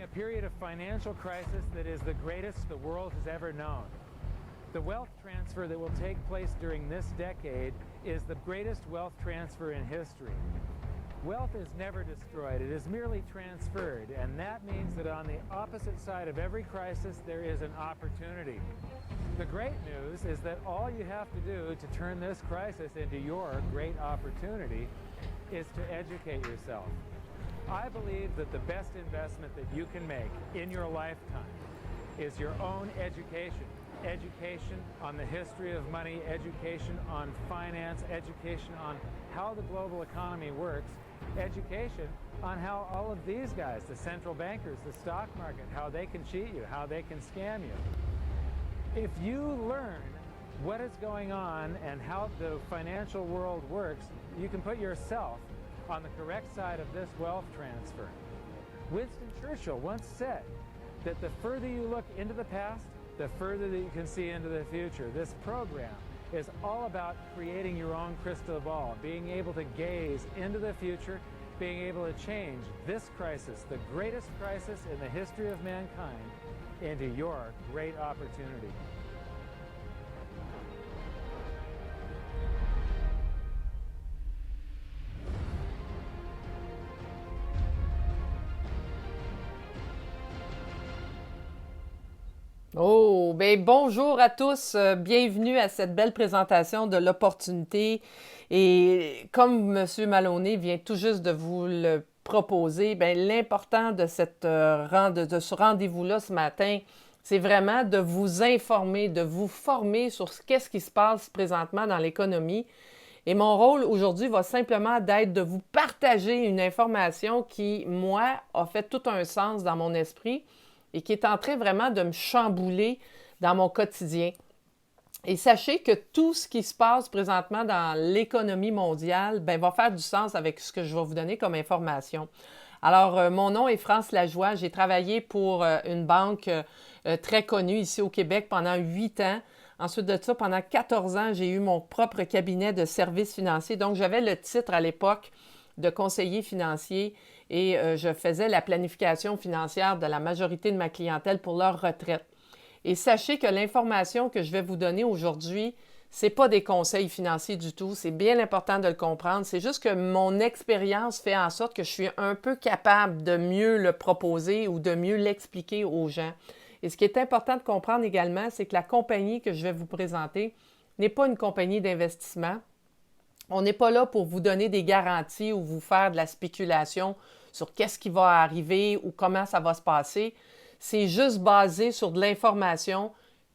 a period of financial crisis that is the greatest the world has ever known. The wealth transfer that will take place during this decade is the greatest wealth transfer in history. Wealth is never destroyed, it is merely transferred, and that means that on the opposite side of every crisis there is an opportunity. The great news is that all you have to do to turn this crisis into your great opportunity is to educate yourself. I believe that the best investment that you can make in your lifetime is your own education. Education on the history of money, education on finance, education on how the global economy works, education on how all of these guys, the central bankers, the stock market, how they can cheat you, how they can scam you. If you learn what is going on and how the financial world works, you can put yourself on the correct side of this wealth transfer. Winston Churchill once said that the further you look into the past, the further that you can see into the future. This program is all about creating your own crystal ball, being able to gaze into the future, being able to change this crisis, the greatest crisis in the history of mankind, into your great opportunity. Oh, ben bonjour à tous, bienvenue à cette belle présentation de l'opportunité. Et comme M. Maloney vient tout juste de vous le proposer, ben l'important de ce rendez-vous-là ce matin, c'est vraiment de vous informer, de vous former sur qu'est-ce qui se passe présentement dans l'économie. Et mon rôle aujourd'hui va simplement d'être de vous partager une information qui, moi, a fait tout un sens dans mon esprit et qui est en train vraiment de me chambouler dans mon quotidien. Et sachez que tout ce qui se passe présentement dans l'économie mondiale va faire du sens avec ce que je vais vous donner comme information. Alors, mon nom est France Lajoie. J'ai travaillé pour une banque très connue ici au Québec pendant 8 ans. Ensuite de ça, pendant 14 ans, j'ai eu mon propre cabinet de services financiers. Donc, j'avais le titre à l'époque de conseiller financier et je faisais la planification financière de la majorité de ma clientèle pour leur retraite. Et sachez que l'information que je vais vous donner aujourd'hui, ce n'est pas des conseils financiers du tout. C'est bien important de le comprendre. C'est juste que mon expérience fait en sorte que je suis un peu capable de mieux le proposer ou de mieux l'expliquer aux gens. Et ce qui est important de comprendre également, c'est que la compagnie que je vais vous présenter n'est pas une compagnie d'investissement. On n'est pas là pour vous donner des garanties ou vous faire de la spéculation sur qu'est-ce qui va arriver ou comment ça va se passer. C'est juste basé sur de l'information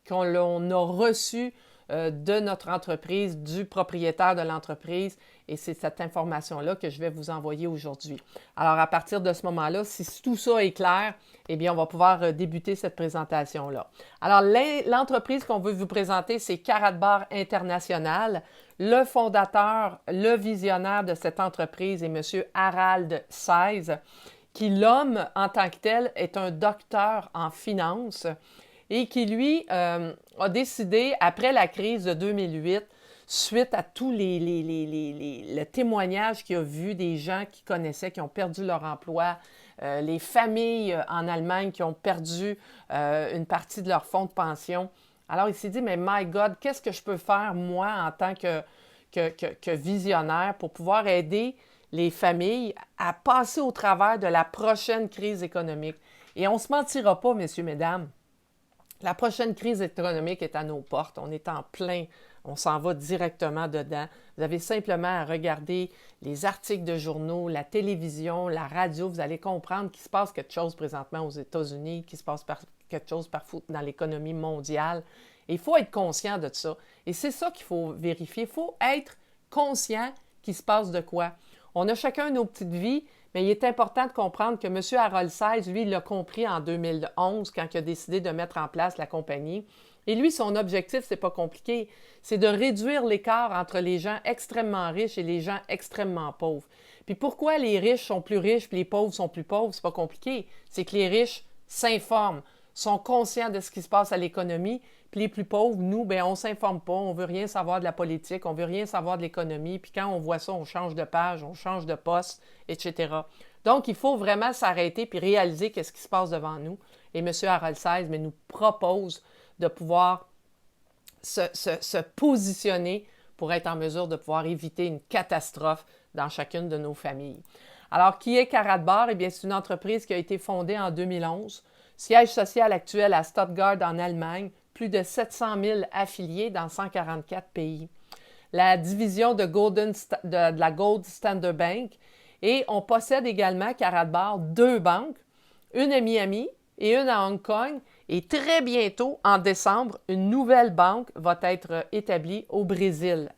qu'on a reçue de notre entreprise, du propriétaire de l'entreprise, et c'est cette information-là que je vais vous envoyer aujourd'hui. Alors, à partir de ce moment-là, si tout ça est clair, eh bien, on va pouvoir débuter cette présentation-là. Alors, l'entreprise qu'on veut vous présenter, c'est Karatbar International. Le fondateur, le visionnaire de cette entreprise est M. Harald Seiz, qui, l'homme en tant que tel, est un docteur en finance et qui, lui, a décidé, après la crise de 2008, suite à tous le témoignage qu'il a vu des gens qu'il connaissait qui ont perdu leur emploi, les familles en Allemagne qui ont perdu une partie de leur fonds de pension. Alors, il s'est dit, mais my God, qu'est-ce que je peux faire, moi, en tant que visionnaire, pour pouvoir aider les familles à passer au travers de la prochaine crise économique? Et on ne se mentira pas, messieurs, mesdames, la prochaine crise économique est à nos portes. On est en plein, on s'en va directement dedans. Vous avez simplement à regarder les articles de journaux, la télévision, la radio. Vous allez comprendre qu'il se passe quelque chose présentement aux États-Unis, qu'il se passe quelque chose parfois dans l'économie mondiale. Et il faut être conscient de ça. Et c'est ça qu'il faut vérifier. Il faut être conscient qu'il se passe de quoi. On a chacun nos petites vies, mais il est important de comprendre que M. Harald Seiz, lui, il l'a compris en 2011 quand il a décidé de mettre en place la compagnie. Et lui, son objectif, c'est pas compliqué, c'est de réduire l'écart entre les gens extrêmement riches et les gens extrêmement pauvres. Puis pourquoi les riches sont plus riches et les pauvres sont plus pauvres, c'est pas compliqué. C'est que les riches s'informent, sont conscients de ce qui se passe à l'économie. Puis les plus pauvres, nous, bien, on ne s'informe pas, on ne veut rien savoir de la politique, on ne veut rien savoir de l'économie. Puis quand on voit ça, on change de page, on change de poste, etc. Donc, il faut vraiment s'arrêter puis réaliser qu'est-ce qui se passe devant nous. Et M. Harold Seize nous propose de pouvoir se positionner pour être en mesure de pouvoir éviter une catastrophe dans chacune de nos familles. Alors, qui est Karatbar? Eh bien, c'est une entreprise qui a été fondée en 2011. Siège social actuel à Stuttgart en Allemagne. Plus de 700 000 affiliés dans 144 pays. La division de la Gold Standard Bank. Et on possède également, Karatbar, 2 banques, une à Miami et une à Hong Kong. Et très bientôt, en décembre, une nouvelle banque va être établie au Brésil.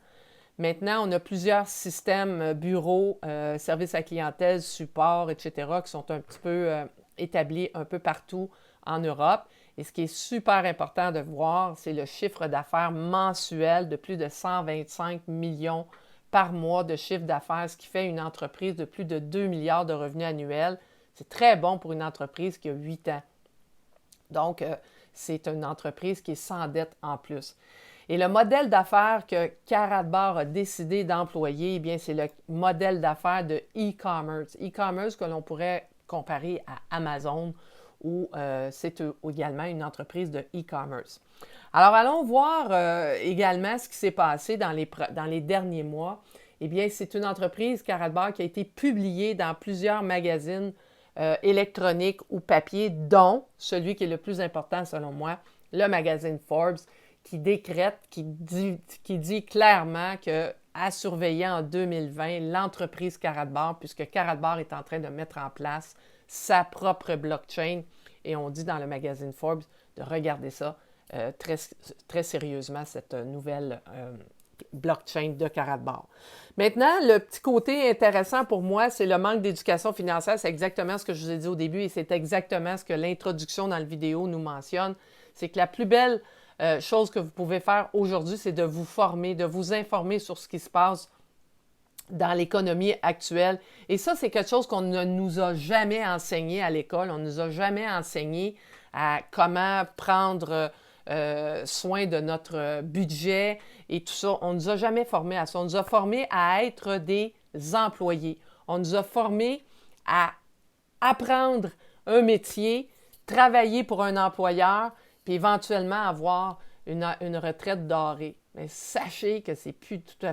Maintenant, on a plusieurs systèmes, bureaux, services à clientèle, support, etc., qui sont un petit peu établis un peu partout en Europe. Et ce qui est super important de voir, c'est le chiffre d'affaires mensuel de plus de 125 millions par mois de chiffre d'affaires, ce qui fait une entreprise de plus de 2 milliards de revenus annuels. C'est très bon pour une entreprise qui a 8 ans. Donc, c'est une entreprise qui est sans dette en plus. Et le modèle d'affaires que Karatbar a décidé d'employer, eh bien, c'est le modèle d'affaires de e-commerce. E-commerce que l'on pourrait comparer à Amazon ou c'est également une entreprise de e-commerce. Alors, allons voir également ce qui s'est passé dans les derniers mois. Eh bien, c'est une entreprise, Karatbar, qui a été publiée dans plusieurs magazines électroniques ou papier, dont celui qui est le plus important selon moi, le magazine Forbes, qui décrète, qui dit clairement qu'à surveiller en 2020 l'entreprise Karatbar, puisque Karatbar est en train de mettre en place sa propre blockchain. Et on dit dans le magazine Forbes de regarder ça très, très sérieusement, cette nouvelle blockchain de Karatbar. Maintenant, le petit côté intéressant pour moi, c'est le manque d'éducation financière. C'est exactement ce que je vous ai dit au début et c'est exactement ce que l'introduction dans la vidéo nous mentionne. C'est que la plus belle chose que vous pouvez faire aujourd'hui, c'est de vous former, de vous informer sur ce qui se passe dans l'économie actuelle. Et ça, c'est quelque chose qu'on ne nous a jamais enseigné à l'école. On ne nous a jamais enseigné à comment prendre soin de notre budget et tout ça. On ne nous a jamais formés à ça. On nous a formés à être des employés. On nous a formés à apprendre un métier, travailler pour un employeur, puis éventuellement avoir une retraite dorée. Mais sachez que ce n'est plus tout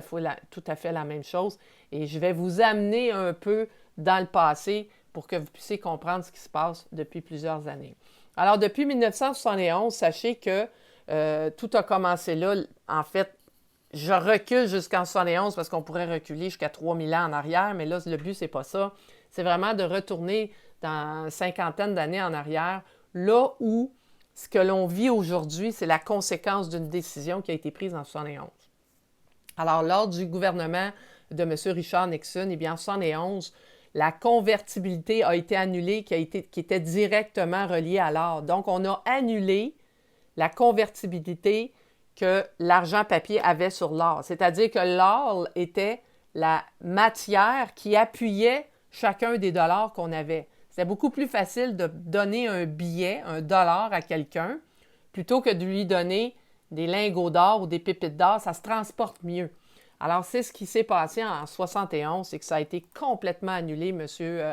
à fait la même chose et je vais vous amener un peu dans le passé pour que vous puissiez comprendre ce qui se passe depuis plusieurs années. Alors, depuis 1971, sachez que tout a commencé là. En fait, je recule jusqu'en 71 parce qu'on pourrait reculer jusqu'à 3000 ans en arrière, mais là, le but, c'est pas ça. C'est vraiment de retourner dans une cinquantaine d'années en arrière, là où ce que l'on vit aujourd'hui, c'est la conséquence d'une décision qui a été prise en 71. Alors, lors du gouvernement de M. Richard Nixon, eh bien, en 71, la convertibilité a été annulée qui était directement reliée à l'or. Donc, on a annulé la convertibilité que l'argent papier avait sur l'or. C'est-à-dire que l'or était la matière qui appuyait chacun des dollars qu'on avait. C'était beaucoup plus facile de donner un billet, un dollar à quelqu'un, plutôt que de lui donner des lingots d'or ou des pépites d'or. Ça se transporte mieux. Alors, c'est ce qui s'est passé en 71, c'est que ça a été complètement annulé. M.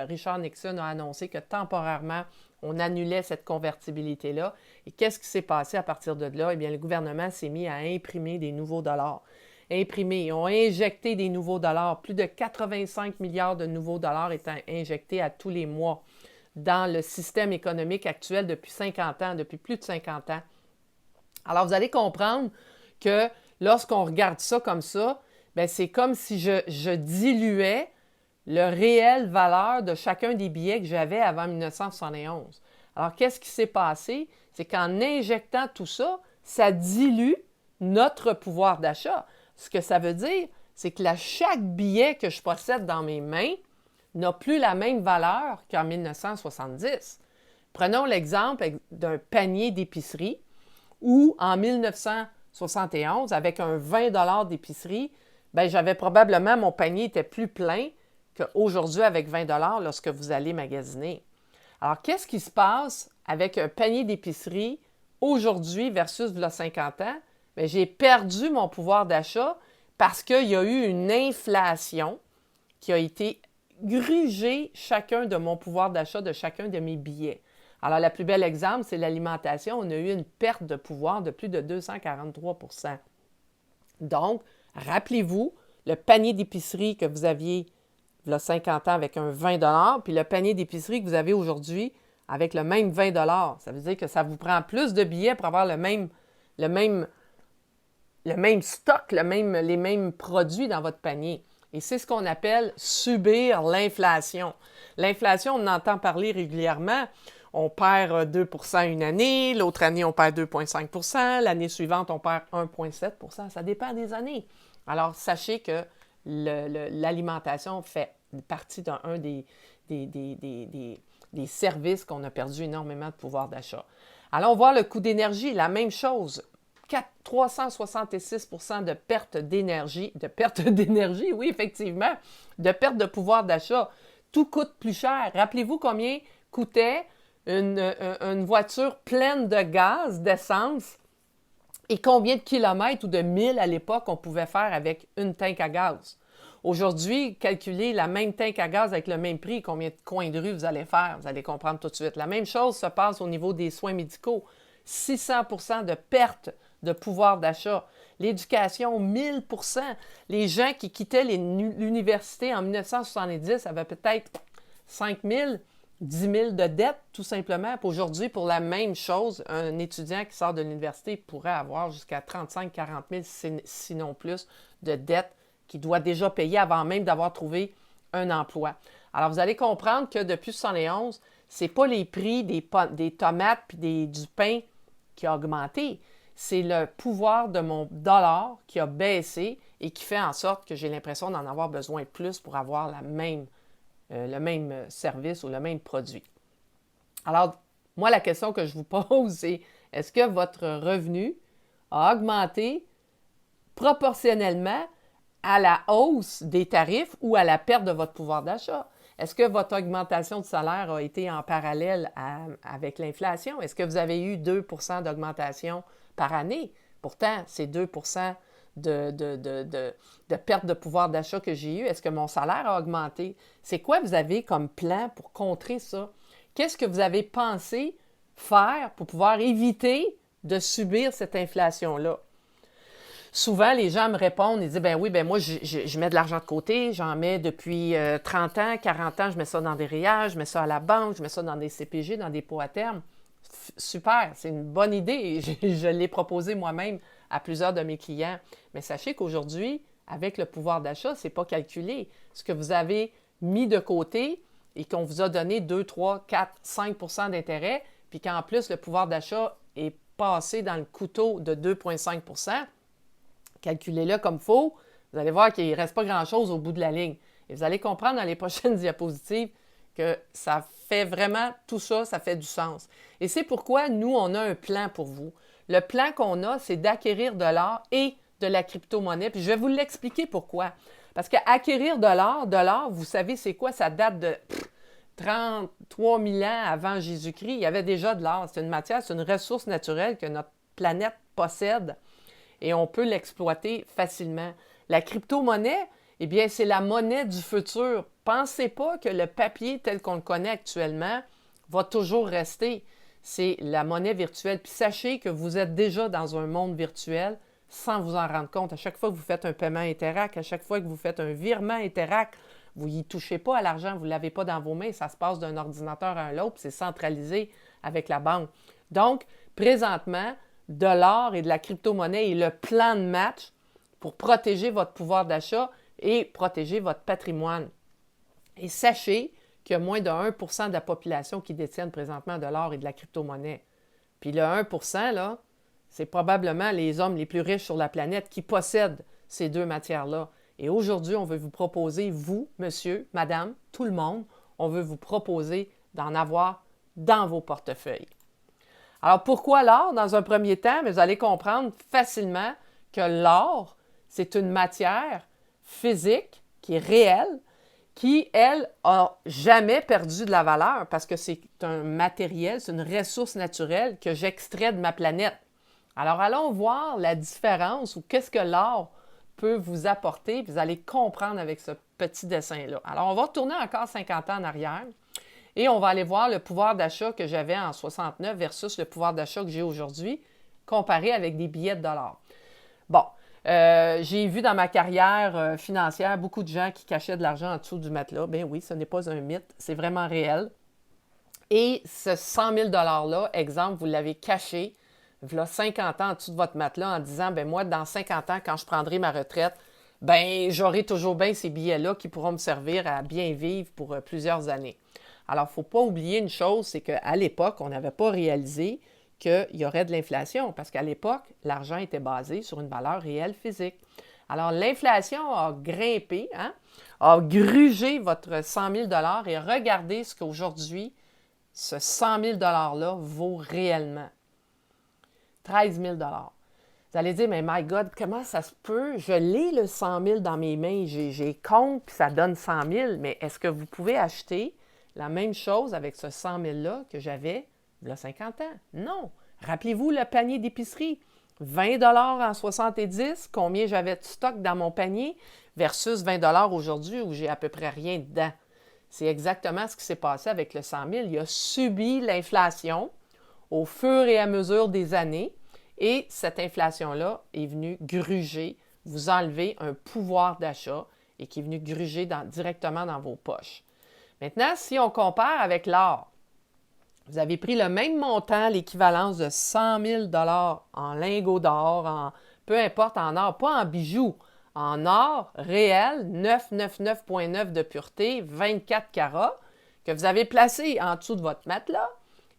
Richard Nixon a annoncé que temporairement, on annulait cette convertibilité-là. Et qu'est-ce qui s'est passé à partir de là? Eh bien, le gouvernement s'est mis à imprimer des nouveaux dollars. Ils ont injecté des nouveaux dollars. Plus de 85 milliards de nouveaux dollars étant injectés à tous les mois dans le système économique actuel depuis 50 ans, depuis plus de 50 ans. Alors, vous allez comprendre que lorsqu'on regarde ça comme ça, bien, c'est comme si je diluais le réel valeur de chacun des billets que j'avais avant 1971. Alors, qu'est-ce qui s'est passé? C'est qu'en injectant tout ça, ça dilue notre pouvoir d'achat. Ce que ça veut dire, c'est que chaque billet que je possède dans mes mains n'a plus la même valeur qu'en 1970. Prenons l'exemple d'un panier d'épicerie où, en 1971, avec un 20 $ d'épicerie, bien, j'avais probablement, mon panier était plus plein qu'aujourd'hui avec 20 $ lorsque vous allez magasiner. Alors, qu'est-ce qui se passe avec un panier d'épicerie aujourd'hui versus il y a 50 ans, bien, j'ai perdu mon pouvoir d'achat parce qu'il y a eu une inflation qui a été grugée chacun de mon pouvoir d'achat de chacun de mes billets. Alors, le plus bel exemple, c'est l'alimentation. On a eu une perte de pouvoir de plus de 243 %. Donc, rappelez-vous, le panier d'épicerie que vous aviez il y a 50 ans avec un 20 $, puis le panier d'épicerie que vous avez aujourd'hui avec le même 20 $. Ça veut dire que ça vous prend plus de billets pour avoir le même stock, les mêmes produits dans votre panier. Et c'est ce qu'on appelle subir l'inflation. L'inflation, on entend parler régulièrement. On perd 2 % une année, l'autre année, on perd 2,5 %, l'année suivante, on perd 1,7 %. Ça dépend des années. Alors, sachez que l'alimentation fait partie d'un des services qu'on a perdu énormément de pouvoir d'achat. Allons voir le coût d'énergie, la même chose. 366 % de perte d'énergie, oui, effectivement, de perte de pouvoir d'achat. Tout coûte plus cher. Rappelez-vous combien coûtait une voiture pleine de gaz, d'essence, et combien de kilomètres ou de milles à l'époque on pouvait faire avec une tank à gaz. Aujourd'hui, calculez la même tank à gaz avec le même prix, combien de coins de rue vous allez faire, vous allez comprendre tout de suite. La même chose se passe au niveau des soins médicaux. 600 % de perte de pouvoir d'achat. L'éducation, 1000 %. Les gens qui quittaient l'université en 1970 avaient peut-être 5 000, 10 000 de dettes, tout simplement. Puis aujourd'hui, pour la même chose, un étudiant qui sort de l'université pourrait avoir jusqu'à 35 000, 40 000, sinon plus, de dettes qu'il doit déjà payer avant même d'avoir trouvé un emploi. Alors, vous allez comprendre que depuis 1971, ce n'est pas les prix des tomates et du pain qui a augmenté. C'est le pouvoir de mon dollar qui a baissé et qui fait en sorte que j'ai l'impression d'en avoir besoin plus pour avoir le même service ou le même produit. Alors, moi, la question que je vous pose, c'est est-ce que votre revenu a augmenté proportionnellement à la hausse des tarifs ou à la perte de votre pouvoir d'achat? Est-ce que votre augmentation de salaire a été en parallèle avec l'inflation? Est-ce que vous avez eu 2 % d'augmentation par année? Pourtant, c'est 2 % de perte de pouvoir d'achat que j'ai eu. Est-ce que mon salaire a augmenté? C'est quoi vous avez comme plan pour contrer ça? Qu'est-ce que vous avez pensé faire pour pouvoir éviter de subir cette inflation-là? Souvent, les gens me répondent, ils disent, ben oui, ben moi, je mets de l'argent de côté, j'en mets depuis 30 ans, 40 ans, je mets ça dans des REER, je mets ça à la banque, je mets ça dans des CPG, dans des pots à terme. Super, c'est une bonne idée. Je l'ai proposé moi-même à plusieurs de mes clients. Mais sachez qu'aujourd'hui, avec le pouvoir d'achat, ce n'est pas calculé. Ce que vous avez mis de côté et qu'on vous a donné 2, 3, 4, 5 % d'intérêt, puis qu'en plus, le pouvoir d'achat est passé dans le couteau de 2,5 %, calculez-le comme il faut, vous allez voir qu'il ne reste pas grand-chose au bout de la ligne. Et vous allez comprendre dans les prochaines diapositives que ça fait vraiment tout ça, ça fait du sens. Et c'est pourquoi nous, on a un plan pour vous. Le plan qu'on a, c'est d'acquérir de l'or et de la crypto-monnaie. Puis je vais vous l'expliquer pourquoi. Parce qu'acquérir de l'or, vous savez c'est quoi? Ça date de 33 000 ans avant Jésus-Christ. Il y avait déjà de l'or. C'est une matière, c'est une ressource naturelle que notre planète possède et on peut l'exploiter facilement. La crypto-monnaie, eh bien, c'est la monnaie du futur. Pensez pas que le papier tel qu'on le connaît actuellement va toujours rester. C'est la monnaie virtuelle. Puis sachez que vous êtes déjà dans un monde virtuel sans vous en rendre compte. À chaque fois que vous faites un paiement Interac, à chaque fois que vous faites un virement Interac, vous n'y touchez pas à l'argent, vous ne l'avez pas dans vos mains, ça se passe d'un ordinateur à l'autre, c'est centralisé avec la banque. Donc, présentement, de l'or et de la crypto-monnaie est le plan de match pour protéger votre pouvoir d'achat et protéger votre patrimoine. Et sachez qu'il y a moins de 1 % de la population qui détiennent présentement de l'or et de la crypto-monnaie. Puis le 1 %, là, c'est probablement les hommes les plus riches sur la planète qui possèdent ces deux matières-là. Et aujourd'hui, on veut vous proposer, vous, monsieur, madame, tout le monde, on veut vous proposer d'en avoir dans vos portefeuilles. Alors, pourquoi l'or dans un premier temps? Mais vous allez comprendre facilement que l'or, c'est une matière physique qui est réelle, qui, elle, a jamais perdu de la valeur parce que c'est un matériel, c'est une ressource naturelle que j'extrais de ma planète. Alors, allons voir la différence ou qu'est-ce que l'or peut vous apporter, puis vous allez comprendre avec ce petit dessin-là. Alors, on va retourner encore 50 ans en arrière et on va aller voir le pouvoir d'achat que j'avais en 69 versus le pouvoir d'achat que j'ai aujourd'hui, comparé avec des billets de dollars. Bon, j'ai vu dans ma carrière financière beaucoup de gens qui cachaient de l'argent en dessous du matelas. Bien oui, ce n'est pas un mythe, c'est vraiment réel. Et ce 100 000 $-là, exemple, vous l'avez caché, voilà 50 ans en dessous de votre matelas en disant, ben moi, dans 50 ans, quand je prendrai ma retraite, ben j'aurai toujours bien ces billets-là qui pourront me servir à bien vivre pour plusieurs années. Alors, il ne faut pas oublier une chose, c'est qu'à l'époque, on n'avait pas réalisé qu'il y aurait de l'inflation, parce qu'à l'époque, l'argent était basé sur une valeur réelle physique. Alors, l'inflation a grimpé, a grugé votre 100 000 $ et regardez ce qu'aujourd'hui, ce 100 000 $-là vaut réellement. 13 000 $. Vous allez dire, mais my God, comment ça se peut? Je l'ai le 100 000 dans mes mains, j'ai compte, puis ça donne 100 000, mais est-ce que vous pouvez acheter la même chose avec ce 100 000-là que j'avais il y a 50 ans? Non. Rappelez-vous le panier d'épicerie. 20 $ en 70, combien j'avais de stock dans mon panier versus 20 $ aujourd'hui où j'ai à peu près rien dedans. C'est exactement ce qui s'est passé avec le 100 000. Il a subi l'inflation au fur et à mesure des années et cette inflation-là est venue gruger, vous enlever un pouvoir d'achat et qui est venu gruger directement dans vos poches. Maintenant, si on compare avec l'or, vous avez pris le même montant, l'équivalence de 100 000 $ en lingots d'or, peu importe en or, pas en bijoux, en or réel, 999,9 de pureté, 24 carats, que vous avez placé en dessous de votre matelas.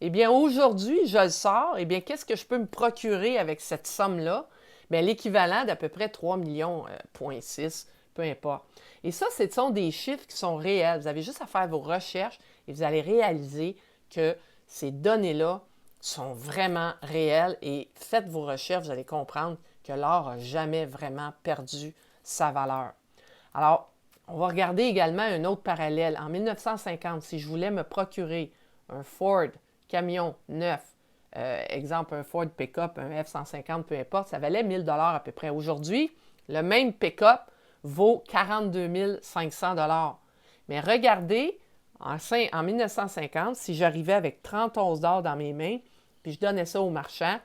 Eh bien, aujourd'hui, je le sors. Eh bien, qu'est-ce que je peux me procurer avec cette somme-là? Bien, l'équivalent d'à peu près 3,6 millions, peu importe. Et ça, ce sont des chiffres qui sont réels. Vous avez juste à faire vos recherches et vous allez réaliser que ces données-là sont vraiment réelles et faites vos recherches, vous allez comprendre que l'or n'a jamais vraiment perdu sa valeur. Alors, on va regarder également un autre parallèle. En 1950, si je voulais me procurer un Ford camion neuf, exemple un Ford pick-up, un F-150, peu importe, ça valait 1 000 $ à peu près. Aujourd'hui, le même pick-up vaut 42 500 $. Mais regardez, en 1950, si j'arrivais avec 31 $ dans mes mains, puis je donnais ça au marchand,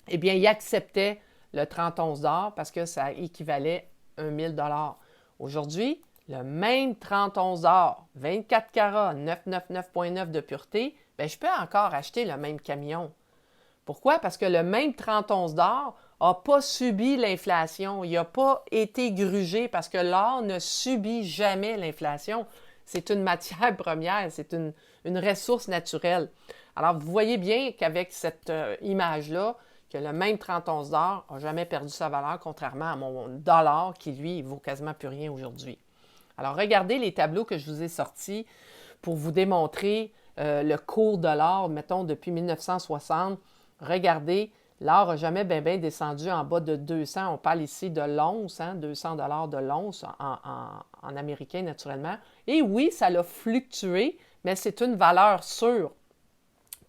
eh bien, il acceptait le 31 $ parce que ça équivalait à 1 000 $. Aujourd'hui, le même 31 $, 24 carats, 999,9 de pureté, bien, je peux encore acheter le même camion. Pourquoi? Parce que le même 31 $ n'a pas subi l'inflation. Il n'a pas été grugé parce que l'or ne subit jamais l'inflation. C'est une matière première, c'est une ressource naturelle. Alors, vous voyez bien qu'avec cette image-là, que le même 31 $ n'a jamais perdu sa valeur, contrairement à mon dollar qui, lui, ne vaut quasiment plus rien aujourd'hui. Alors, regardez les tableaux que je vous ai sortis pour vous démontrer le cours de l'or, mettons, depuis 1960. Regardez, l'or n'a jamais bien descendu en bas de 200. On parle ici de l'once, 200 $ de l'once en américain, naturellement. Et oui, ça l'a fluctué, mais c'est une valeur sûre.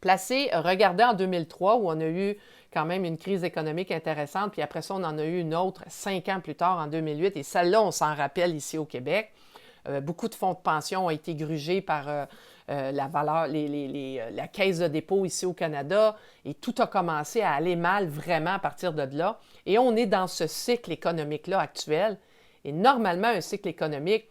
Regardez en 2003, où on a eu quand même une crise économique intéressante, puis après ça, on en a eu une autre 5 ans plus tard, en 2008, et celle-là, on s'en rappelle ici au Québec. Beaucoup de fonds de pension ont été grugés par la caisse de dépôt ici au Canada, et tout a commencé à aller mal vraiment à partir de là. Et on est dans ce cycle économique-là actuel. Et normalement, un cycle économique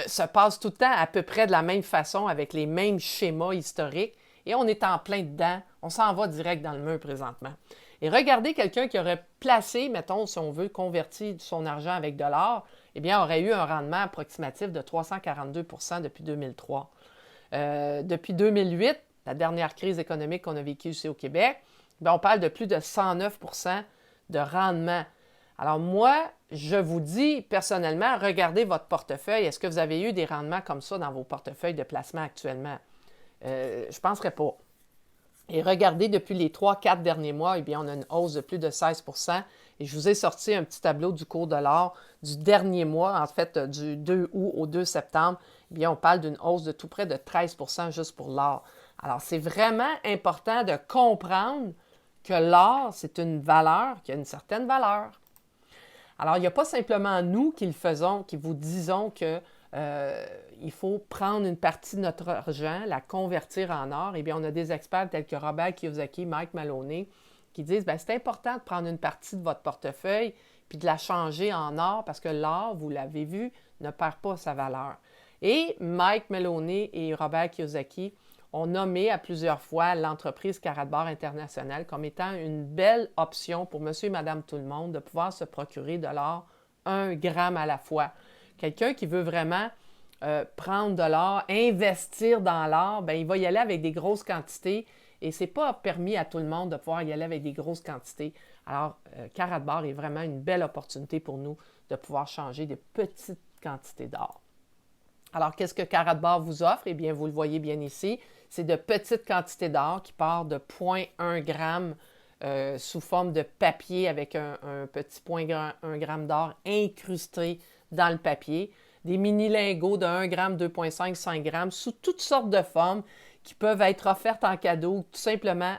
se passe tout le temps à peu près de la même façon, avec les mêmes schémas historiques. Et on est en plein dedans. On s'en va direct dans le mur présentement. Et regardez quelqu'un qui aurait placé, mettons, si on veut, convertir son argent avec de l'or, eh bien, aurait eu un rendement approximatif de 342 % depuis 2003. Depuis 2008, la dernière crise économique qu'on a vécue ici au Québec, bien, on parle de plus de 109 % de rendement. Alors moi, je vous dis personnellement, regardez votre portefeuille. Est-ce que vous avez eu des rendements comme ça dans vos portefeuilles de placement actuellement? Je ne penserais pas. Et regardez, depuis les 3-4 derniers mois, eh bien, on a une hausse de plus de 16 % Et je vous ai sorti un petit tableau du cours de l'or du dernier mois, en fait, du 2 août au 2 septembre. Eh bien, on parle d'une hausse de tout près de 13 juste pour l'or. Alors, c'est vraiment important de comprendre que l'or, c'est une valeur qui a une certaine valeur. Alors, il n'y a pas simplement nous qui le faisons, qui vous disons que il faut prendre une partie de notre argent, la convertir en or. Eh bien, on a des experts tels que Robert Kiyosaki, Mike Maloney, qui disent bien, c'est important de prendre une partie de votre portefeuille puis de la changer en or parce que l'or, vous l'avez vu, ne perd pas sa valeur. Et Mike Maloney et Robert Kiyosaki ont nommé à plusieurs fois l'entreprise Karatbar International comme étant une belle option pour monsieur et madame tout le monde de pouvoir se procurer de l'or 1 gramme à la fois. Quelqu'un qui veut vraiment prendre de l'or, investir dans l'or, bien, il va y aller avec des grosses quantités et ce n'est pas permis à tout le monde de pouvoir y aller avec des grosses quantités. Alors, Karatbar est vraiment une belle opportunité pour nous de pouvoir changer des petites quantités d'or. Alors, qu'est-ce que Karatbar vous offre? Eh bien, vous le voyez bien ici, c'est de petites quantités d'or qui partent de 0,1 g sous forme de papier avec un petit 0,1 g d'or incrusté dans le papier, des mini-lingots de 1 g, 2,5, 5 g sous toutes sortes de formes qui peuvent être offertes en cadeau, tout simplement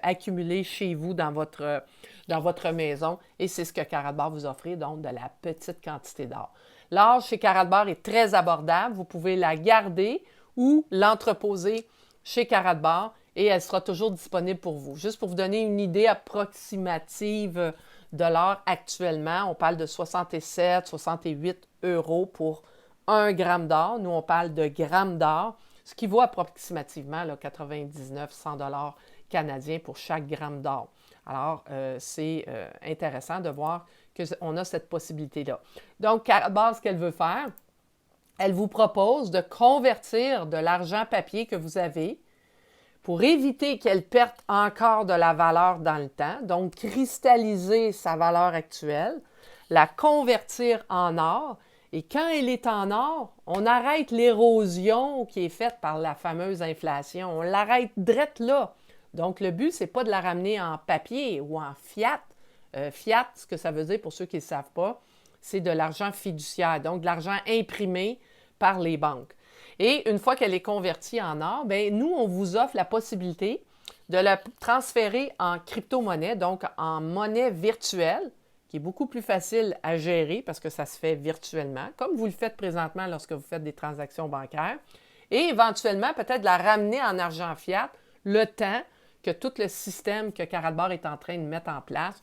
accumulées chez vous dans votre maison. Et c'est ce que Karatbar vous offre, donc de la petite quantité d'or. L'or chez Karatbar est très abordable. Vous pouvez la garder ou l'entreposer chez Karatbar et elle sera toujours disponible pour vous. Juste pour vous donner une idée approximative de l'or actuellement, on parle de 67, 68 € pour 1 gramme d'or. Nous, on parle de grammes d'or, ce qui vaut approximativement là, 99, 100 $ canadiens pour chaque gramme d'or. Alors, c'est intéressant de voir qu'on a cette possibilité-là. Donc, Karatbar, ce qu'elle veut faire, elle vous propose de convertir de l'argent papier que vous avez pour éviter qu'elle perde encore de la valeur dans le temps, donc cristalliser sa valeur actuelle, la convertir en or, et quand elle est en or, on arrête l'érosion qui est faite par la fameuse inflation. On l'arrête drette là. Donc, le but, ce n'est pas de la ramener en papier ou en fiat. Fiat, ce que ça veut dire pour ceux qui ne savent pas, c'est de l'argent fiduciaire, donc de l'argent imprimé par les banques. Et une fois qu'elle est convertie en or, bien, nous, on vous offre la possibilité de la transférer en crypto-monnaie, donc en monnaie virtuelle, qui est beaucoup plus facile à gérer parce que ça se fait virtuellement, comme vous le faites présentement lorsque vous faites des transactions bancaires, et éventuellement peut-être la ramener en argent fiat le temps que tout le système que Karatbar est en train de mettre en place,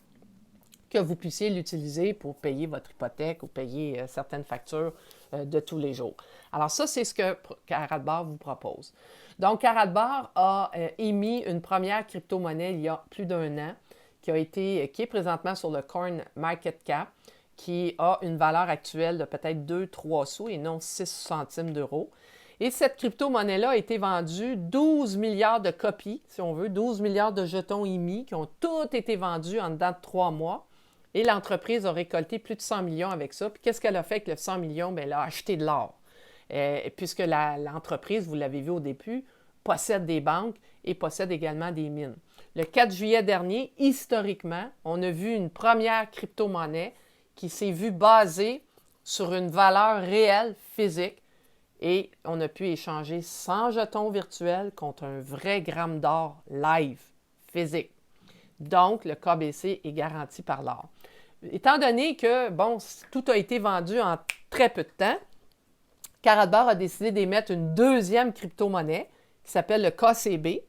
que vous puissiez l'utiliser pour payer votre hypothèque ou payer certaines factures de tous les jours. Alors ça, c'est ce que Karatbar vous propose. Donc, Karatbar a émis une première crypto-monnaie il y a plus d'1 an qui est présentement sur le Coin Market Cap, qui a une valeur actuelle de peut-être 2-3 sous et non 6 centimes d'euros. Et cette crypto-monnaie-là a été vendue 12 milliards de copies, si on veut, 12 milliards de jetons émis qui ont tous été vendus en dedans de 3 mois. Et l'entreprise a récolté plus de 100 millions avec ça. Puis qu'est-ce qu'elle a fait avec le 100 millions? Bien, elle a acheté de l'or. Puisque l'entreprise, vous l'avez vu au début, possède des banques et possède également des mines. Le 4 juillet dernier, historiquement, on a vu une première crypto-monnaie qui s'est vue basée sur une valeur réelle, physique, et on a pu échanger 100 jetons virtuels contre un vrai gramme d'or live, physique. Donc, le KBC est garanti par l'or. Étant donné que, bon, tout a été vendu en très peu de temps, Karatbar a décidé d'émettre une deuxième crypto-monnaie qui s'appelle le KCB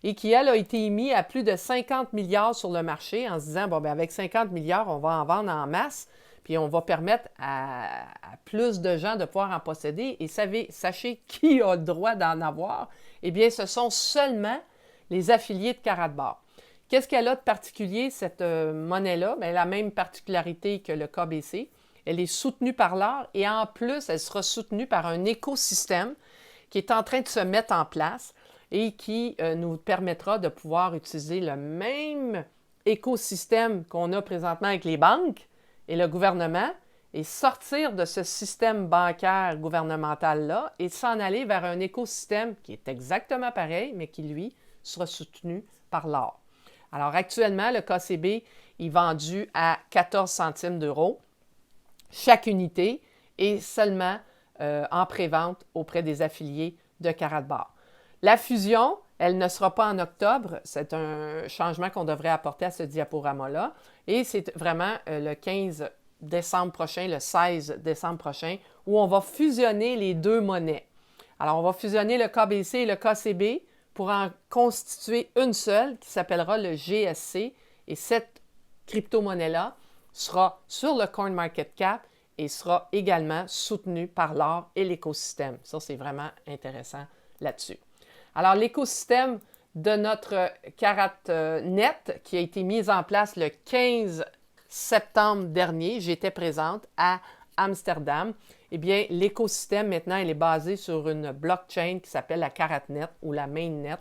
et qui, elle, a été émise à plus de 50 milliards sur le marché en se disant, bon, bien, avec 50 milliards, on va en vendre en masse, puis on va permettre à plus de gens de pouvoir en posséder. Et sachez qui a le droit d'en avoir? Eh bien, ce sont seulement les affiliés de Karatbar. Qu'est-ce qu'elle a de particulier, cette monnaie-là? Bien, la même particularité que le KBC. Elle est soutenue par l'or et en plus, elle sera soutenue par un écosystème qui est en train de se mettre en place et qui nous permettra de pouvoir utiliser le même écosystème qu'on a présentement avec les banques et le gouvernement et sortir de ce système bancaire gouvernemental-là et s'en aller vers un écosystème qui est exactement pareil, mais qui, lui, sera soutenu par l'or. Alors, actuellement, le KCB est vendu à 14 centimes d'euros chaque unité et seulement en pré-vente auprès des affiliés de Karatbar. La fusion, elle ne sera pas en octobre. C'est un changement qu'on devrait apporter à ce diaporama-là. Et c'est vraiment le 15 décembre prochain, le 16 décembre prochain, où on va fusionner les deux monnaies. Alors, on va fusionner le KBC et le KCB pour en constituer une seule qui s'appellera le GSC. Et cette crypto-monnaie-là sera sur le CoinMarketCap et sera également soutenue par l'or et l'écosystème. Ça, c'est vraiment intéressant là-dessus. Alors, l'écosystème de notre CaratNet qui a été mis en place le 15 septembre dernier, j'étais présente à Amsterdam. Eh bien, l'écosystème, maintenant, il est basé sur une blockchain qui s'appelle la CaratNet ou la Mainnet.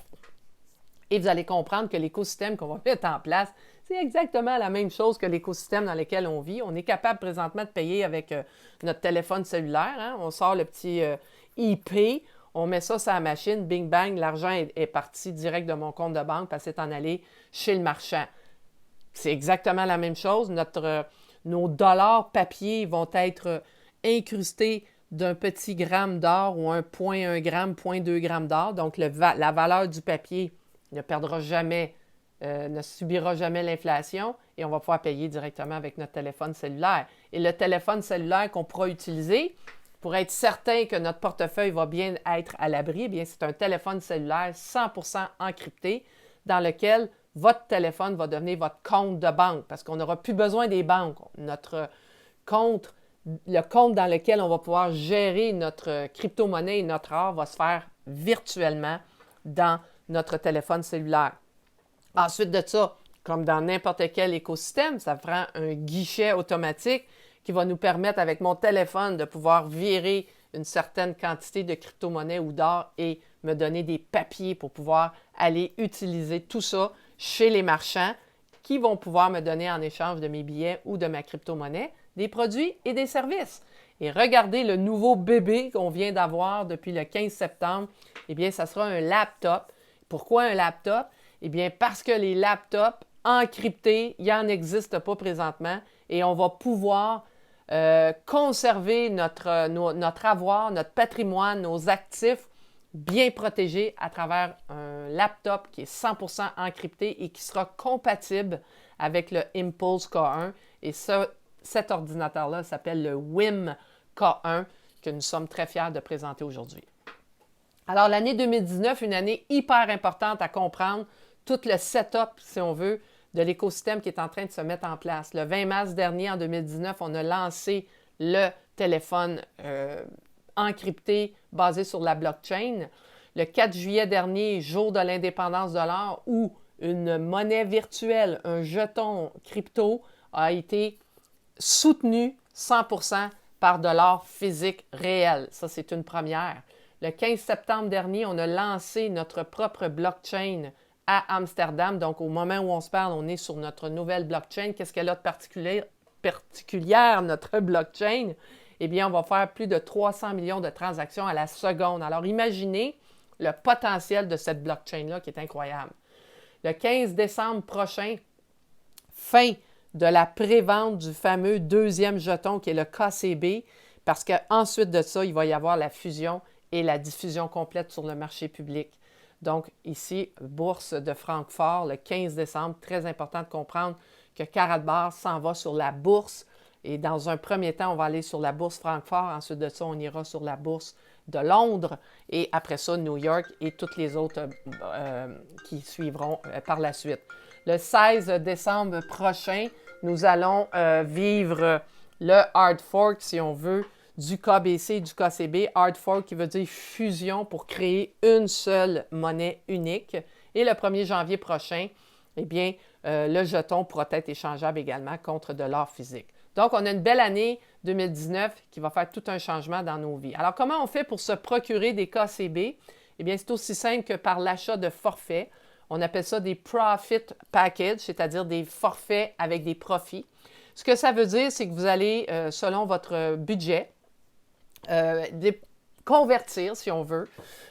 Et vous allez comprendre que l'écosystème qu'on va mettre en place, c'est exactement la même chose que l'écosystème dans lequel on vit. On est capable présentement de payer avec notre téléphone cellulaire. Hein? On sort le petit IP, on met ça sur la machine, bing bang, l'argent est parti direct de mon compte de banque parce que c'est en allé chez le marchand. C'est exactement la même chose. Nos dollars papier vont être incrustés d'un petit gramme d'or ou 1,1 gramme, 0,2 gramme d'or. Donc, la valeur du papier ne perdra jamais, ne subira jamais l'inflation et on va pouvoir payer directement avec notre téléphone cellulaire. Et le téléphone cellulaire qu'on pourra utiliser pour être certain que notre portefeuille va bien être à l'abri, eh bien, c'est un téléphone cellulaire 100% encrypté dans lequel votre téléphone va devenir votre compte de banque parce qu'on n'aura plus besoin des banques. Notre compte, le compte dans lequel on va pouvoir gérer notre crypto-monnaie et notre or va se faire virtuellement dans notre téléphone cellulaire. Ensuite de ça, comme dans n'importe quel écosystème, ça prend un guichet automatique qui va nous permettre avec mon téléphone de pouvoir virer une certaine quantité de crypto-monnaie ou d'or et me donner des papiers pour pouvoir aller utiliser tout ça chez les marchands qui vont pouvoir me donner en échange de mes billets ou de ma crypto-monnaie des produits et des services. Et regardez le nouveau bébé qu'on vient d'avoir depuis le 15 septembre. Eh bien, ça sera un laptop. Pourquoi un laptop? Eh bien, parce que les laptops encryptés, il n'en existe pas présentement et on va pouvoir conserver notre avoir, notre patrimoine, nos actifs bien protégés à travers un laptop qui est 100% encrypté et qui sera compatible avec le Impulse K1. Et cet ordinateur-là s'appelle le WIM K1 que nous sommes très fiers de présenter aujourd'hui. Alors, l'année 2019, une année hyper importante à comprendre, tout le setup, si on veut, de l'écosystème qui est en train de se mettre en place. Le 20 mars dernier, en 2019, on a lancé le téléphone encrypté basé sur la blockchain. Le 4 juillet dernier, jour de l'indépendance de l'or, où une monnaie virtuelle, un jeton crypto, a été soutenu 100% par de l'or physique réel. Ça, c'est une première. Le 15 septembre dernier, on a lancé notre propre blockchain à Amsterdam. Donc, au moment où on se parle, on est sur notre nouvelle blockchain. Qu'est-ce qu'elle a de particulière, notre blockchain? Eh bien, on va faire plus de 300 millions de transactions à la seconde. Alors, imaginez le potentiel de cette blockchain-là qui est incroyable. Le 15 décembre prochain, fin de la prévente du fameux deuxième jeton qui est le KCB, parce qu'ensuite de ça, il va y avoir la fusion et la diffusion complète sur le marché public. Donc, ici, Bourse de Francfort, le 15 décembre, très important de comprendre que Karatbar s'en va sur la bourse. Et dans un premier temps, on va aller sur la bourse Francfort. Ensuite de ça, on ira sur la bourse de Londres. Et après ça, New York et toutes les autres qui suivront par la suite. Le 16 décembre prochain, nous allons vivre le hard fork, si on veut, du KBC et du KCB. Hard fork qui veut dire fusion pour créer une seule monnaie unique. Et le 1er janvier prochain, eh bien, le jeton pourra être échangeable également contre de l'or physique. Donc, on a une belle année 2019 qui va faire tout un changement dans nos vies. Alors, comment on fait pour se procurer des KCB? Eh bien, c'est aussi simple que par l'achat de forfaits. On appelle ça des profit packages, c'est-à-dire des forfaits avec des profits. Ce que ça veut dire, c'est que vous allez, selon votre budget, convertir, si on veut.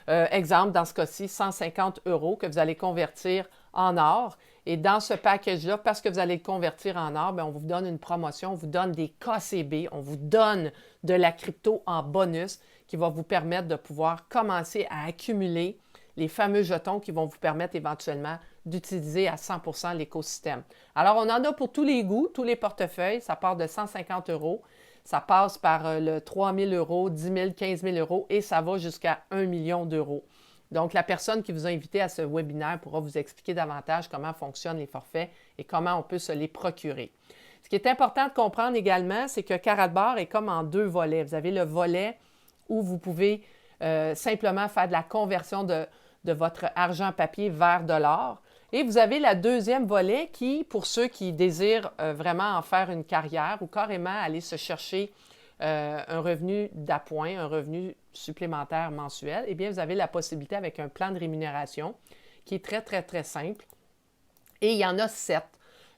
Exemple, dans ce cas-ci, 150 € que vous allez convertir en or. Et dans ce package-là, parce que vous allez le convertir en or, bien, on vous donne une promotion, on vous donne des KCB, on vous donne de la crypto en bonus qui va vous permettre de pouvoir commencer à accumuler les fameux jetons qui vont vous permettre éventuellement d'utiliser à 100 % l'écosystème. Alors, on en a pour tous les goûts, tous les portefeuilles. Ça part de 150 €. Ça passe par le 3 000 €, 10 000, 15 000 € et ça va jusqu'à 1 million d'euros. Donc, la personne qui vous a invité à ce webinaire pourra vous expliquer davantage comment fonctionnent les forfaits et comment on peut se les procurer. Ce qui est important de comprendre également, c'est que Karatbar est comme en deux volets. Vous avez le volet où vous pouvez simplement faire de la conversion de votre argent papier vers de l'or. Et vous avez la deuxième volet qui, pour ceux qui désirent vraiment en faire une carrière ou carrément aller se chercher un revenu d'appoint, un revenu supplémentaire mensuel, eh bien, vous avez la possibilité avec un plan de rémunération qui est très, très, très simple. Et il y en a 7.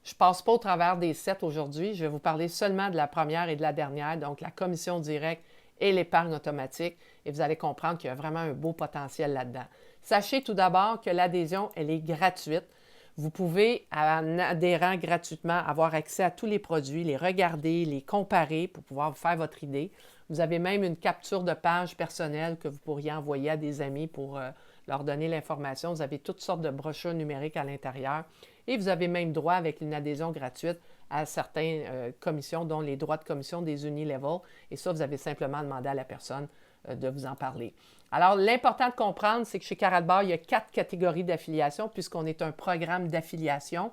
Je ne passe pas au travers des 7 aujourd'hui. Je vais vous parler seulement de la première et de la dernière, donc la commission directe et l'épargne automatique. Et vous allez comprendre qu'il y a vraiment un beau potentiel là-dedans. Sachez tout d'abord que l'adhésion, elle est gratuite. Vous pouvez, en adhérant gratuitement, avoir accès à tous les produits, les regarder, les comparer pour pouvoir vous faire votre idée. Vous avez même une capture de page personnelle que vous pourriez envoyer à des amis pour leur donner l'information. Vous avez toutes sortes de brochures numériques à l'intérieur et vous avez même droit, avec une adhésion gratuite, à certaines commissions, dont les droits de commission des Unilevel. Et ça, vous avez simplement demandé à la personne de vous en parler. Alors, l'important de comprendre, c'est que chez Karatbar, il y a 4 catégories d'affiliation puisqu'on est un programme d'affiliation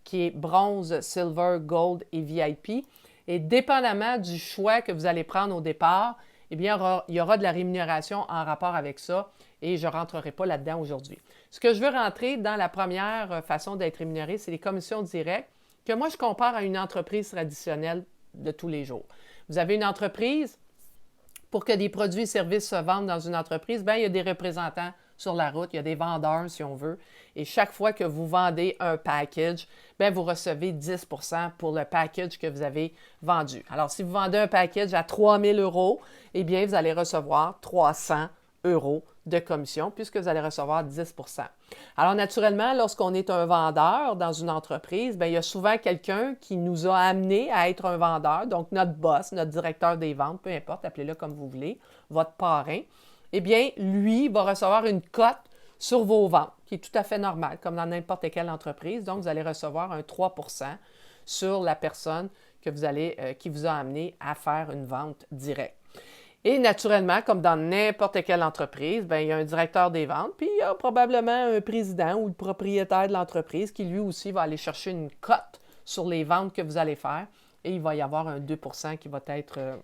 qui est bronze, silver, gold et VIP. Et dépendamment du choix que vous allez prendre au départ, eh bien, il y aura de la rémunération en rapport avec ça et je ne rentrerai pas là-dedans aujourd'hui. Ce que je veux rentrer dans la première façon d'être rémunéré, c'est les commissions directes que moi, je compare à une entreprise traditionnelle de tous les jours. Vous avez une entreprise. Pour que des produits et services se vendent dans une entreprise, bien, il y a des représentants sur la route, il y a des vendeurs, si on veut. Et chaque fois que vous vendez un package, bien, vous recevez 10 % pour le package que vous avez vendu. Alors, si vous vendez un package à 3 000 €, eh bien, vous allez recevoir 300 € de commission puisque vous allez recevoir 10 %. Alors, naturellement, lorsqu'on est un vendeur dans une entreprise, bien, il y a souvent quelqu'un qui nous a amené à être un vendeur, donc notre boss, notre directeur des ventes, peu importe, appelez-le comme vous voulez, votre parrain, eh bien, lui va recevoir une cote sur vos ventes, qui est tout à fait normal, comme dans n'importe quelle entreprise. Donc, vous allez recevoir un 3 % sur la personne qui vous a amené à faire une vente directe. Et naturellement, comme dans n'importe quelle entreprise, bien, il y a un directeur des ventes, puis il y a probablement un président ou le propriétaire de l'entreprise qui lui aussi va aller chercher une cote sur les ventes que vous allez faire et il va y avoir un 2 % qui va être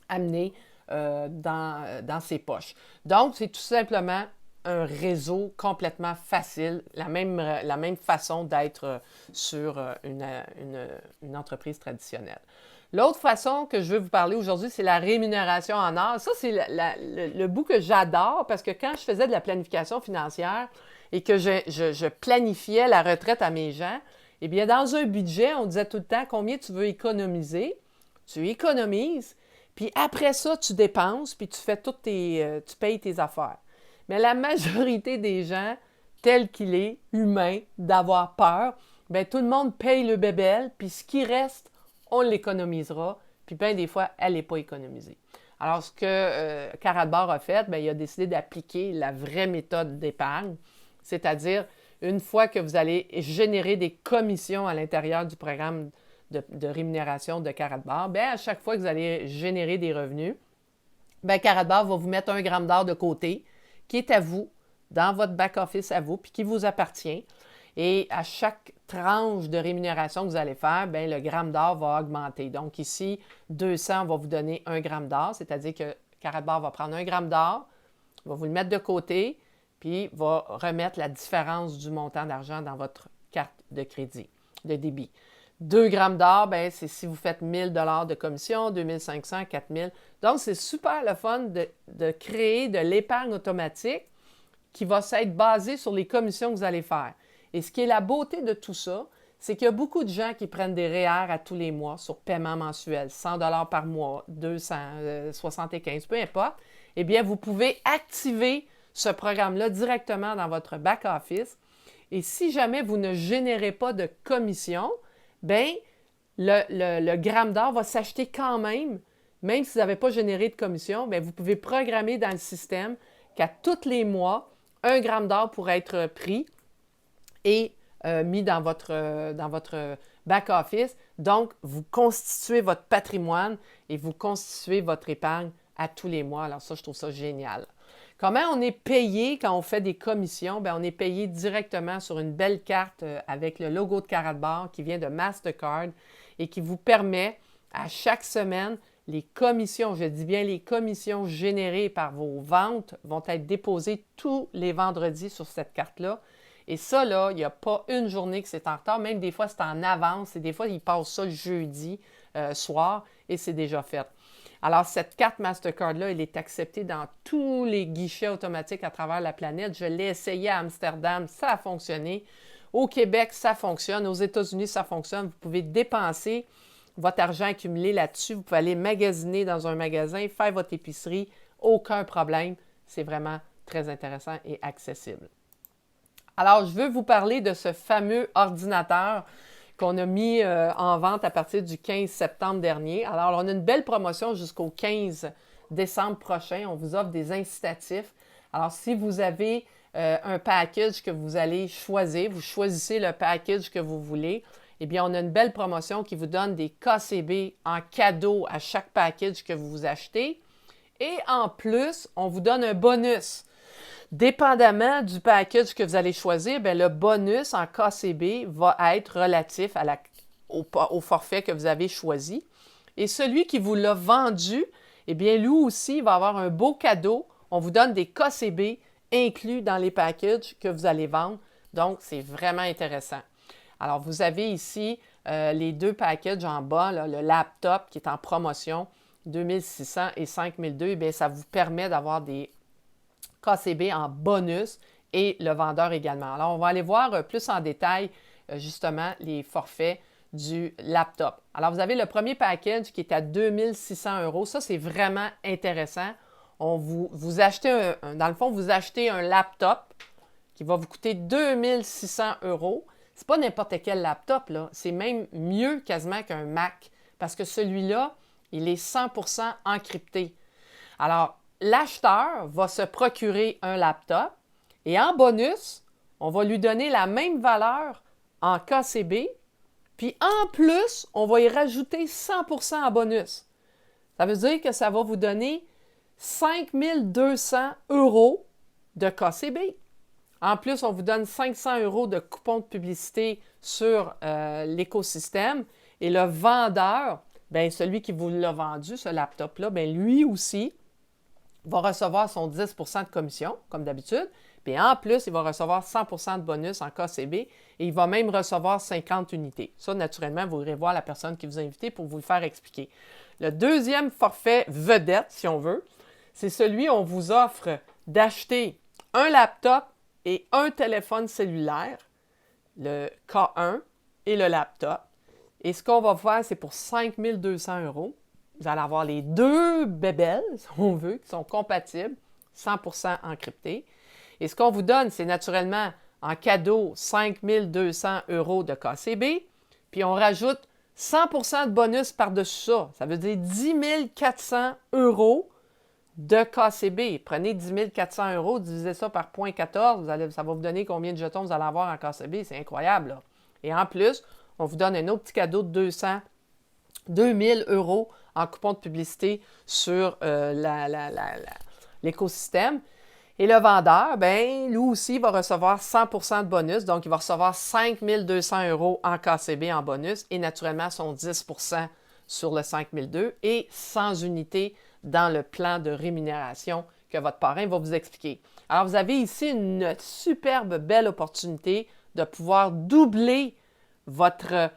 amené dans ses poches. Donc, c'est tout simplement un réseau complètement facile, la même façon d'être sur une entreprise traditionnelle. L'autre façon que je veux vous parler aujourd'hui, c'est la rémunération en or. Ça, c'est le bout que j'adore parce que quand je faisais de la planification financière et que je planifiais la retraite à mes gens, eh bien, dans un budget, on disait tout le temps combien tu veux économiser. Tu économises, puis après ça, tu dépenses, puis tu payes tes affaires. Mais la majorité des gens, tel qu'il est, humain, d'avoir peur, bien, tout le monde paye le bébel, puis ce qui reste, on l'économisera, puis bien des fois, elle n'est pas économisée. Alors, ce que Karatbar a fait, bien, il a décidé d'appliquer la vraie méthode d'épargne, c'est-à-dire, une fois que vous allez générer des commissions à l'intérieur du programme de rémunération de Karatbar, bien, à chaque fois que vous allez générer des revenus, bien, Karatbar va vous mettre 1 gramme d'or de côté, qui est à vous, dans votre back-office à vous, puis qui vous appartient. Et à chaque tranche de rémunération que vous allez faire, bien, le gramme d'or va augmenter. Donc ici, 200 va vous donner 1 gramme d'or, c'est-à-dire que Karatbar va prendre 1 gramme d'or, va vous le mettre de côté, puis va remettre la différence du montant d'argent dans votre carte de crédit, de débit. 2 grammes d'or, bien, c'est si vous faites 1 000 $ de commission, 2 500, 4 000. Donc, c'est super le fun de créer de l'épargne automatique qui va s'être basée sur les commissions que vous allez faire. Et ce qui est la beauté de tout ça, c'est qu'il y a beaucoup de gens qui prennent des REER à tous les mois sur paiement mensuel, 100 par mois, 200, 75, peu importe. Eh bien, vous pouvez activer ce programme-là directement dans votre back-office. Et si jamais vous ne générez pas de commission, bien, le gramme d'or va s'acheter quand même si vous n'avez pas généré de commission, bien, vous pouvez programmer dans le système qu'à tous les mois, 1 gramme d'or pourrait être pris et mis dans votre back-office. Donc, vous constituez votre patrimoine et vous constituez votre épargne à tous les mois. Alors ça, je trouve ça génial. Comment on est payé quand on fait des commissions? Bien, on est payé directement sur une belle carte avec le logo de Karatbar qui vient de Mastercard et qui vous permet à chaque semaine, les commissions, je dis bien les commissions générées par vos ventes vont être déposées tous les vendredis sur cette carte-là. Et ça, là, il n'y a pas une journée que c'est en retard. Même des fois, c'est en avance. Et des fois, ils passent ça le jeudi soir et c'est déjà fait. Alors, cette carte Mastercard-là, elle est acceptée dans tous les guichets automatiques à travers la planète. Je l'ai essayé à Amsterdam, ça a fonctionné. Au Québec, ça fonctionne. Aux États-Unis, ça fonctionne. Vous pouvez dépenser votre argent accumulé là-dessus. Vous pouvez aller magasiner dans un magasin, faire votre épicerie. Aucun problème. C'est vraiment très intéressant et accessible. Alors, je veux vous parler de ce fameux ordinateur qu'on a mis en vente à partir du 15 septembre dernier. Alors, on a une belle promotion jusqu'au 15 décembre prochain. On vous offre des incitatifs. Alors, si vous avez un package que vous allez choisir, vous choisissez le package que vous voulez, eh bien, on a une belle promotion qui vous donne des KCB en cadeau à chaque package que vous achetez. Et en plus, on vous donne un bonus. Dépendamment du package que vous allez choisir, bien, le bonus en KCB va être relatif au forfait que vous avez choisi. Et celui qui vous l'a vendu, eh bien, lui aussi va avoir un beau cadeau. On vous donne des KCB inclus dans les packages que vous allez vendre. Donc, c'est vraiment intéressant. Alors, vous avez ici les deux packages en bas, là, le laptop qui est en promotion, 2600 et 5002. Eh bien, ça vous permet d'avoir des KCB en bonus et le vendeur également. Alors, on va aller voir plus en détail justement les forfaits du laptop. Alors, vous avez le premier package qui est à 2600 €. Ça, c'est vraiment intéressant. Vous achetez dans le fond, vous achetez un laptop qui va vous coûter 2600 €. C'est pas n'importe quel laptop, là. C'est même mieux quasiment qu'un Mac parce que celui-là, il est 100% encrypté. Alors, l'acheteur va se procurer un laptop et en bonus, on va lui donner la même valeur en KCB, puis en plus, on va y rajouter 100% en bonus. Ça veut dire que ça va vous donner 5200 € de KCB. En plus, on vous donne 500 € de coupons de publicité sur l'écosystème et le vendeur, bien, celui qui vous l'a vendu, ce laptop-là, bien, lui aussi, va recevoir son 10% de commission, comme d'habitude. Puis en plus, il va recevoir 100% de bonus en KCB et il va même recevoir 50 unités. Ça, naturellement, vous irez voir la personne qui vous a invité pour vous le faire expliquer. Le deuxième forfait vedette, si on veut, c'est celui où on vous offre d'acheter un laptop et un téléphone cellulaire, le K1 et le laptop. Et ce qu'on va faire, c'est pour 5200 €. Vous allez avoir les deux bébelles, si on veut, qui sont compatibles, 100% encryptés. Et ce qu'on vous donne, c'est naturellement en cadeau 5200 € de KCB, puis on rajoute 100% de bonus par-dessus ça. Ça veut dire 10 400 € de KCB. Prenez 10 400 €, divisez ça par 0,14, ça va vous donner combien de jetons vous allez avoir en KCB. C'est incroyable, là. Et en plus, on vous donne un autre petit cadeau de 2000 € en coupon de publicité sur l'écosystème. Et le vendeur, bien, lui aussi va recevoir 100% de bonus. Donc, il va recevoir 5200 € en KCB en bonus et naturellement son 10% sur le 5002 et 100 unités dans le plan de rémunération que votre parrain va vous expliquer. Alors, vous avez ici une superbe, belle opportunité de pouvoir doubler votre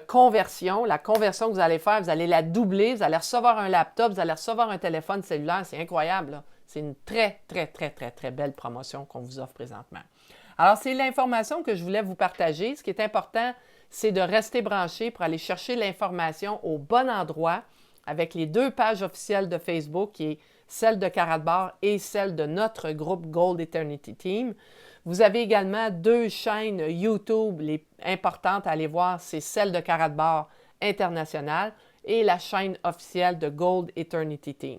conversion. La conversion que vous allez faire, vous allez la doubler. Vous allez recevoir un laptop, vous allez recevoir un téléphone cellulaire. C'est incroyable, là. C'est une très, très, très, très, très belle promotion qu'on vous offre présentement. Alors, c'est l'information que je voulais vous partager. Ce qui est important, c'est de rester branché pour aller chercher l'information au bon endroit avec les 2 pages officielles de Facebook, qui est celle de Karatbar et celle de notre groupe Gold Eternity Team. Vous avez également 2 chaînes YouTube les importantes à aller voir, c'est celle de Karatbar International et la chaîne officielle de Gold Eternity Team.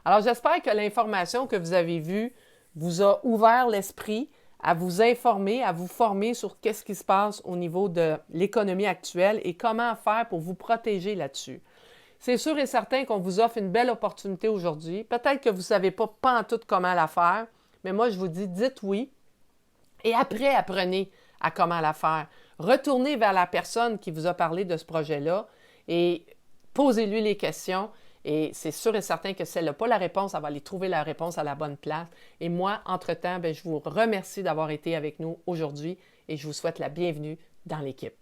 Alors, j'espère que l'information que vous avez vue vous a ouvert l'esprit à vous informer, à vous former sur qu'est-ce qui se passe au niveau de l'économie actuelle et comment faire pour vous protéger là-dessus. C'est sûr et certain qu'on vous offre une belle opportunité aujourd'hui. Peut-être que vous ne savez pas pantoute comment la faire, mais moi, je vous dis, dites oui et après, apprenez à comment la faire. Retournez vers la personne qui vous a parlé de ce projet-là et posez-lui les questions. Et c'est sûr et certain que si elle n'a pas la réponse, elle va aller trouver la réponse à la bonne place. Et moi, entre-temps, je vous remercie d'avoir été avec nous aujourd'hui et je vous souhaite la bienvenue dans l'équipe.